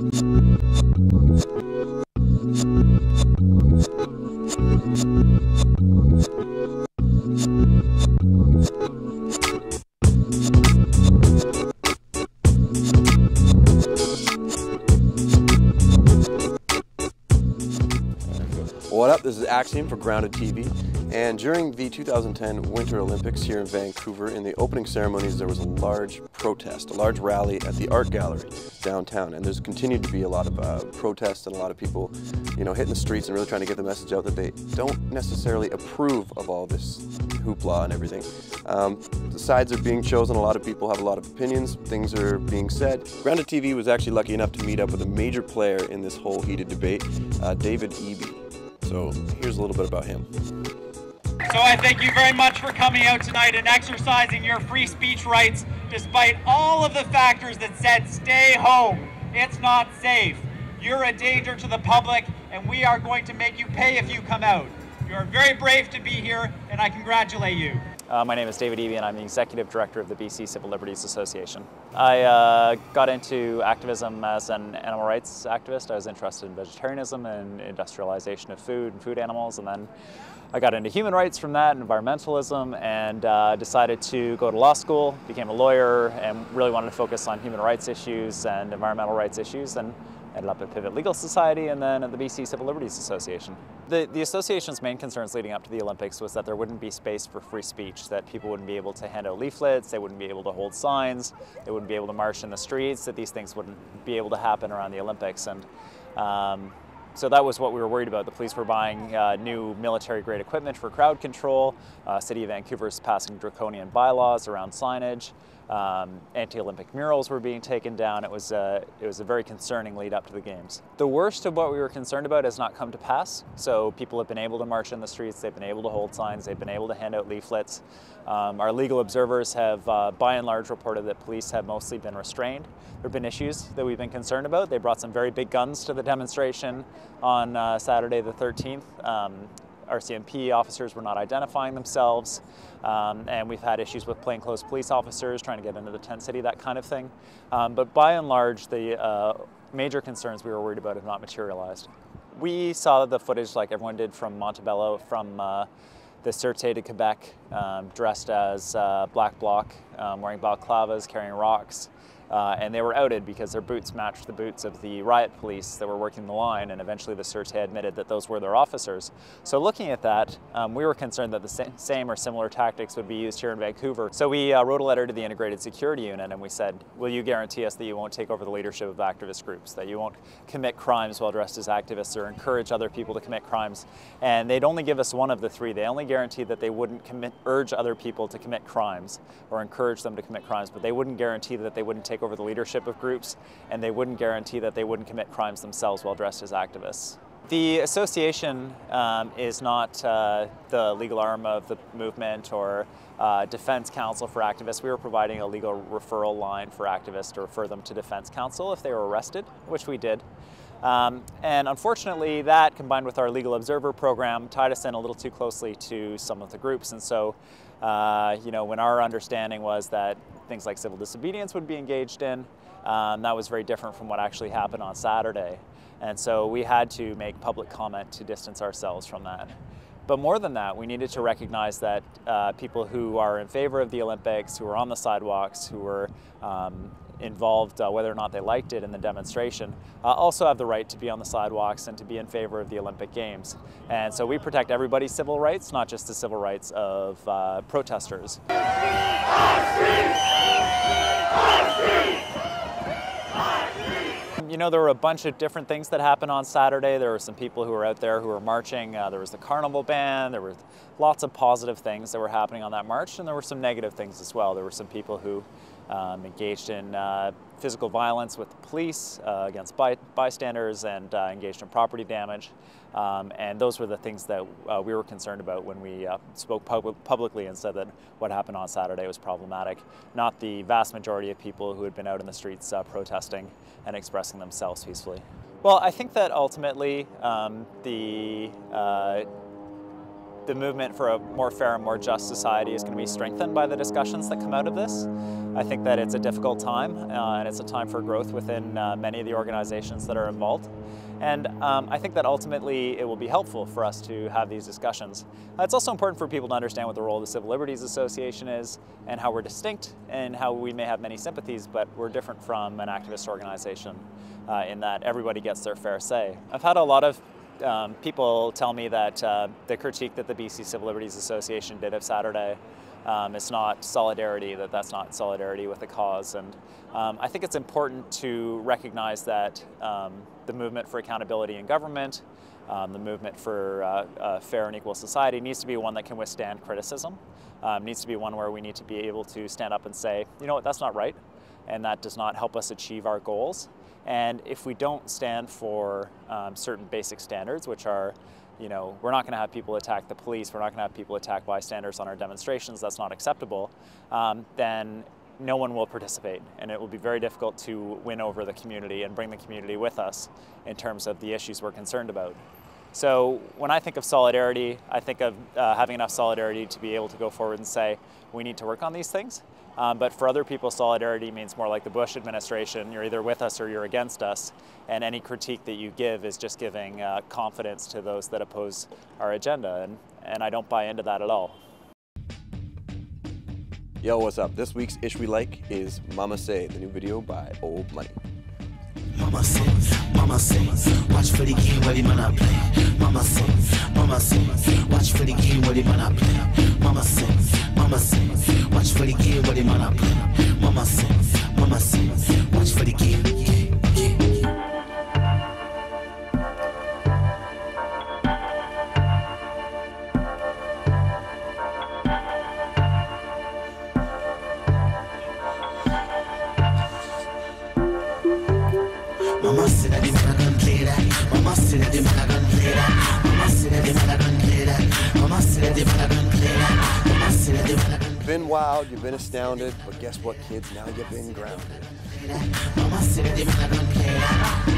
What up, this is Axiom for Grounded TV, and during the 2010 Winter Olympics here in Vancouver, in the opening ceremonies there was a large protest, a large rally at the Art Gallery downtown, and there's continued to be a lot of protests and a lot of people, hitting the streets and really trying to get the message out that they don't necessarily approve of all this hoopla and everything. The sides are being chosen, a lot of people have a lot of opinions, things are being said. Grounded TV was actually lucky enough to meet up with a major player in this whole heated debate, David Eby. So here's a little bit about him. So I thank you very much for coming out tonight and exercising your free speech rights despite all of the factors that said stay home, it's not safe, you're a danger to the public, and we are going to make you pay if you come out. You're very brave to be here, and I congratulate you. My name is David Eby, and I'm the Executive Director of the BC Civil Liberties Association. I got into activism as an animal rights activist. I was interested in vegetarianism and industrialization of food and food animals, and then I got into human rights from that, environmentalism, and decided to go to law school, became a lawyer, and really wanted to focus on human rights issues and environmental rights issues, and ended up at Pivot Legal Society and then at the BC Civil Liberties Association. The association's main concerns leading up to the Olympics was that there wouldn't be space for free speech, that people wouldn't be able to hand out leaflets, they wouldn't be able to hold signs, they wouldn't be able to march in the streets, that these things wouldn't be able to happen around the Olympics. And so that was what we were worried about. The police were buying new military-grade equipment for crowd control. City of Vancouver is passing draconian bylaws around signage. Anti-Olympic murals were being taken down. It was a very concerning lead up to the Games. The worst of what we were concerned about has not come to pass. So people have been able to march in the streets, they've been able to hold signs, they've been able to hand out leaflets. Our legal observers have by and large reported that police have mostly been restrained. There have been issues that we've been concerned about. They brought some very big guns to the demonstration on Saturday the 13th. RCMP officers were not identifying themselves, and we've had issues with plainclothes police officers trying to get into the tent city, that kind of thing. But by and large, the major concerns we were worried about have not materialized. We saw the footage like everyone did from Montebello, from the Sûreté de Quebec, dressed as Black Bloc, wearing balaclavas, carrying rocks. And they were outed because their boots matched the boots of the riot police that were working the line, and eventually the Sûreté admitted that those were their officers. So looking at that, we were concerned that the same or similar tactics would be used here in Vancouver. So we wrote a letter to the Integrated Security Unit and we said, will you guarantee us that you won't take over the leadership of activist groups, that you won't commit crimes while dressed as activists or encourage other people to commit crimes? And they'd only give us one of the three. They only guaranteed that they wouldn't urge other people to commit crimes or encourage them to commit crimes, but they wouldn't guarantee that they wouldn't take over the leadership of groups, and they wouldn't guarantee that they wouldn't commit crimes themselves while dressed as activists. The association is not the legal arm of the movement or defense counsel for activists. We were providing a legal referral line for activists to refer them to defense counsel if they were arrested, which we did. And unfortunately, that combined with our legal observer program tied us in a little too closely to some of the groups. And so, when our understanding was that things like civil disobedience would be engaged in, that was very different from what actually happened on Saturday. And so we had to make public comment to distance ourselves from that. But more than that, we needed to recognize that people who are in favor of the Olympics, who are on the sidewalks, who were involved, whether or not they liked it in the demonstration, also have the right to be on the sidewalks and to be in favor of the Olympic Games. And so we protect everybody's civil rights, not just the civil rights of protesters. There were a bunch of different things that happened on Saturday. There were some people who were out there who were marching. There was the carnival band. There were lots of positive things that were happening on that march, and there were some negative things as well. There were some people who engaged in physical violence with the police against bystanders and engaged in property damage. And those were the things that we were concerned about when we spoke publicly and said that what happened on Saturday was problematic, not the vast majority of people who had been out in the streets protesting and expressing themselves peacefully. Well, I think that ultimately the movement for a more fair and more just society is going to be strengthened by the discussions that come out of this. I think that it's a difficult time, and it's a time for growth within many of the organizations that are involved. And I think that ultimately it will be helpful for us to have these discussions. It's also important for people to understand what the role of the Civil Liberties Association is and how we're distinct and how we may have many sympathies, but we're different from an activist organization in that everybody gets their fair say. I've had a lot of people tell me that the critique that the BC Civil Liberties Association did of Saturday it's not solidarity, that's not solidarity with the cause. And I think it's important to recognize that the movement for accountability in government, the movement for a fair and equal society needs to be one that can withstand criticism, needs to be one where we need to be able to stand up and say, you know what, that's not right, and that does not help us achieve our goals. And if we don't stand for certain basic standards, which are, you know, we're not going to have people attack the police, we're not going to have people attack bystanders on our demonstrations, that's not acceptable, then no one will participate, and it will be very difficult to win over the community and bring the community with us in terms of the issues we're concerned about. So when I think of solidarity, I think of having enough solidarity to be able to go forward and say, we need to work on these things. But for other people, solidarity means more like the Bush administration. You're either with us or you're against us. And any critique that you give is just giving confidence to those that oppose our agenda. And I don't buy into that at all. Yo, what's up? This week's Ish We Like is Mama Say, the new video by Old Money. Mama say, watch for the game where the man a play. Mama say, watch for the game where the man a play. Mama say, watch for the game where the man a play. Mama say, watch for the game. Mama said that the man a gun play that. Mama said that the man a gun play that. Mama said that the man a gun play that. Mama said that the man a gun play that. Mama said that the man a gun play that. You've been wild, you've been astounded, but guess what, kids? Now you've been grounded. Mama said that the man a gun play that.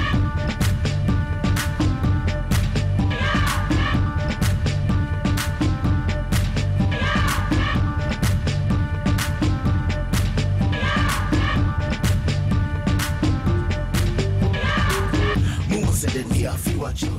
Said that me a few watch you.